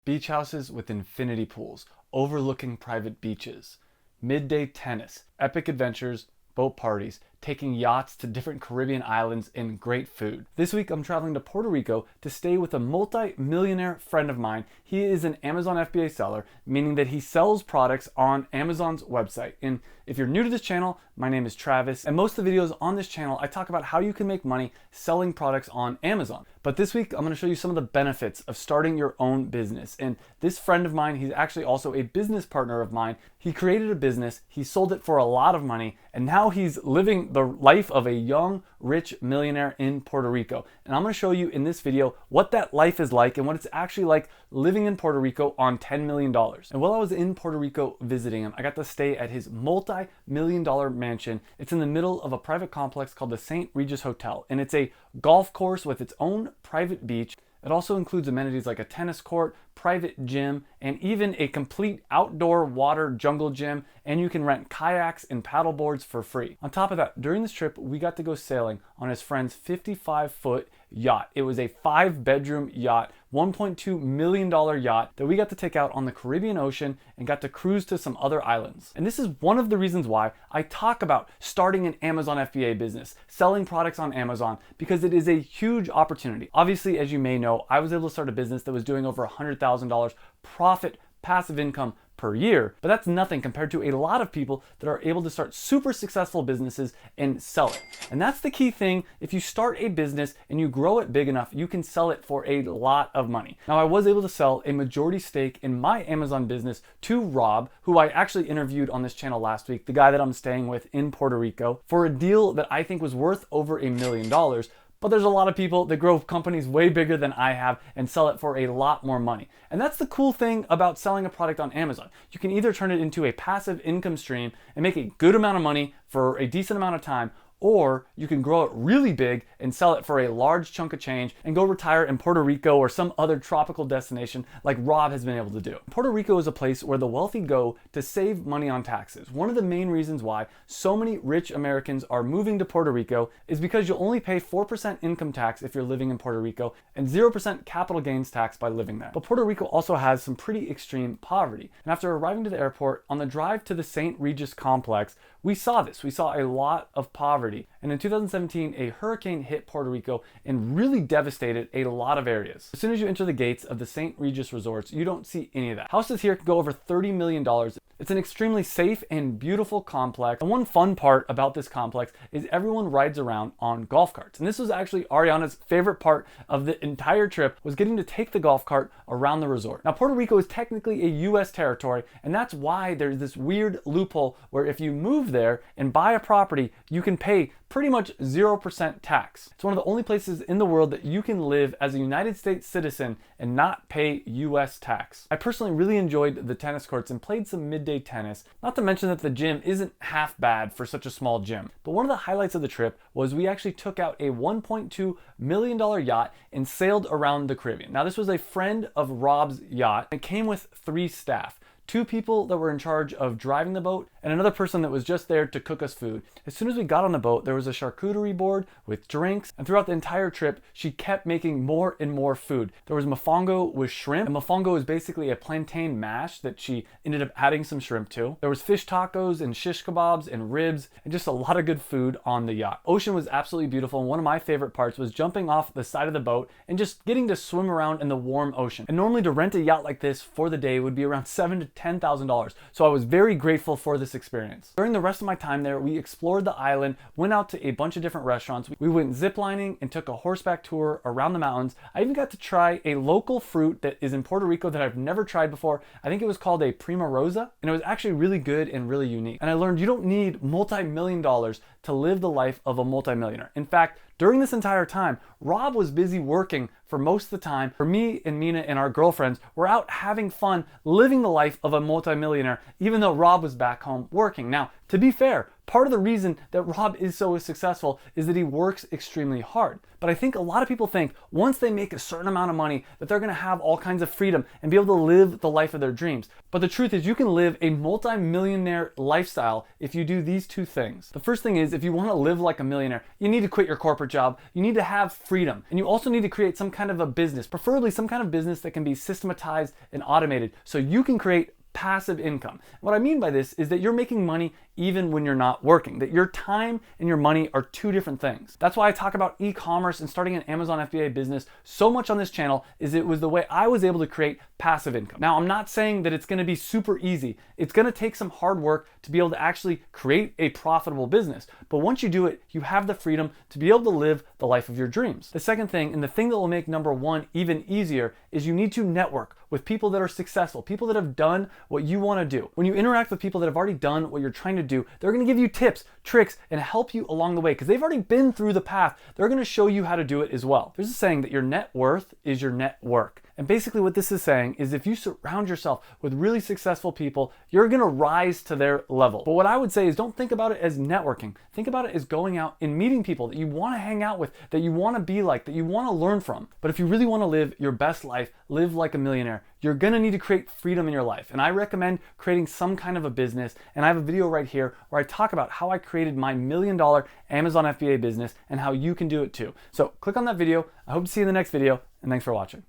beach houses with infinity pools, overlooking private beaches, midday tennis, epic adventures, boat parties, taking yachts to different Caribbean islands, and great food. This week I'm traveling to Puerto Rico to stay with a multi-millionaire friend of mine. He is an Amazon FBA seller, meaning that he sells products on Amazon's website. And if you're new to this channel, my name is Travis, and most of the videos on this channel I talk about how you can make money selling products on Amazon. But this week I'm going to show you some of the benefits of starting your own business. And this friend of mine, he's actually also a business partner of mine. He created a business, he sold it for a lot of money, and now he's living the life of a young, rich millionaire in Puerto Rico. And I'm going to show you in this video what that life is like and what it's actually like living in Puerto Rico on $10 million. And while I was in Puerto Rico visiting him, I got to stay at his multi-million-dollar mansion. It's in the middle of a private complex called the St. Regis Hotel, and it's a golf course with its own private beach. It also includes amenities like a tennis court, private gym, and even a complete outdoor water jungle gym, and you can rent kayaks and paddle boards for free. On top of that, during this trip, we got to go sailing on his friend's 55-foot yacht. It was a 5-bedroom yacht, $1.2 million yacht that we got to take out on the Caribbean Ocean and got to cruise to some other islands. And this is one of the reasons why I talk about starting an Amazon FBA business, selling products on Amazon, because it is a huge opportunity. Obviously, as you may know, I was able to start a business that was doing over $100,000 profit, passive income per year, but that's nothing compared to a lot of people that are able to start super successful businesses and sell it. And that's the key thing. If you start a business and you grow it big enough, you can sell it for a lot of money. Now, I was able to sell a majority stake in my Amazon business to Rob, who I actually interviewed on this channel last week, the guy that I'm staying with in Puerto Rico, for a deal that I think was worth over $1 million. But there's a lot of people that grow companies way bigger than I have and sell it for a lot more money. And that's the cool thing about selling a product on Amazon. You can either turn it into a passive income stream and make a good amount of money for a decent amount of time, or you can grow it really big and sell it for a large chunk of change and go retire in Puerto Rico or some other tropical destination like Rob has been able to do. Puerto Rico is a place where the wealthy go to save money on taxes. One of the main reasons why so many rich Americans are moving to Puerto Rico is because you'll only pay 4% income tax if you're living in Puerto Rico and 0% capital gains tax by living there. But Puerto Rico also has some pretty extreme poverty. And after arriving to the airport, on the drive to the St. Regis complex, we saw this. We saw a lot of poverty. And in 2017, a hurricane hit Puerto Rico and really devastated a lot of areas. As soon as you enter the gates of the St. Regis resorts, you don't see any of that. Houses here can go over $30 million. It's an extremely safe and beautiful complex. And one fun part about this complex is everyone rides around on golf carts. And this was actually Ariana's favorite part of the entire trip, was getting to take the golf cart around the resort. Now, Puerto Rico is technically a US territory, and that's why there's this weird loophole where if you move there and buy a property, you can pay pretty much 0% tax. It's one of the only places in the world that you can live as a United States citizen and not pay US tax. I personally really enjoyed the tennis courts and played some midday tennis, not to mention that the gym isn't half bad for such a small gym. But one of the highlights of the trip was we actually took out a $1.2 million yacht and sailed around the Caribbean. Now, this was a friend of Rob's yacht. It came with 3 staff. 2 people that were in charge of driving the boat and another person that was just there to cook us food. As soon as we got on the boat, there was a charcuterie board with drinks, and throughout the entire trip, she kept making more and more food. There was mofongo with shrimp, and mofongo is basically a plantain mash that she ended up adding some shrimp to. There was fish tacos and shish kebabs and ribs and just a lot of good food on the yacht. Ocean was absolutely beautiful, and one of my favorite parts was jumping off the side of the boat and just getting to swim around in the warm ocean. And normally to rent a yacht like this for the day would be around $7,000 to $10,000, so I was very grateful for this experience. During the rest of my time there, we explored the island, went out to a bunch of different restaurants. We went ziplining and took a horseback tour around the mountains. I even got to try a local fruit that is in Puerto Rico that I've never tried before. I think it was called a prima rosa, and it was actually really good and really unique. And I learned you don't need multi-million dollars to live the life of a multimillionaire. In fact, during this entire time, Rob was busy working for most of the time. For me and Mina and our girlfriends, we're out having fun, living the life of a multimillionaire, even though Rob was back home working. Now, To be fair, part of the reason that Rob is so successful is that he works extremely hard. But I think a lot of people think once they make a certain amount of money that they're gonna have all kinds of freedom and be able to live the life of their dreams. But the truth is you can live a multi-millionaire lifestyle if you do these two things. The first thing is if you wanna live like a millionaire, you need to quit your corporate job, you need to have freedom, and you also need to create some kind of a business, preferably some kind of business that can be systematized and automated so you can create passive income. What I mean by this is that you're making money even when you're not working, that your time and your money are two different things. That's why I talk about e-commerce and starting an Amazon FBA business so much on this channel, is it was the way I was able to create passive income. Now, I'm not saying that it's gonna be super easy. It's gonna take some hard work to be able to actually create a profitable business. But once you do it, you have the freedom to be able to live the life of your dreams. The second thing, and the thing that will make number one even easier, is you need to network with people that are successful, people that have done what you wanna do. When you interact with people that have already done what you're trying to do, they're gonna give you tips, tricks, and help you along the way because they've already been through the path. They're gonna show you how to do it as well. There's a saying that your net worth is your net work. And basically what this is saying is if you surround yourself with really successful people, you're gonna rise to their level. But what I would say is don't think about it as networking. Think about it as going out and meeting people that you wanna hang out with, that you wanna be like, that you wanna learn from. But if you really wanna live your best life, live like a millionaire, you're gonna need to create freedom in your life. And I recommend creating some kind of a business. And I have a video right here where I talk about how I created my $1 million Amazon FBA business and how you can do it too. So click on that video. I hope to see you in the next video, and thanks for watching.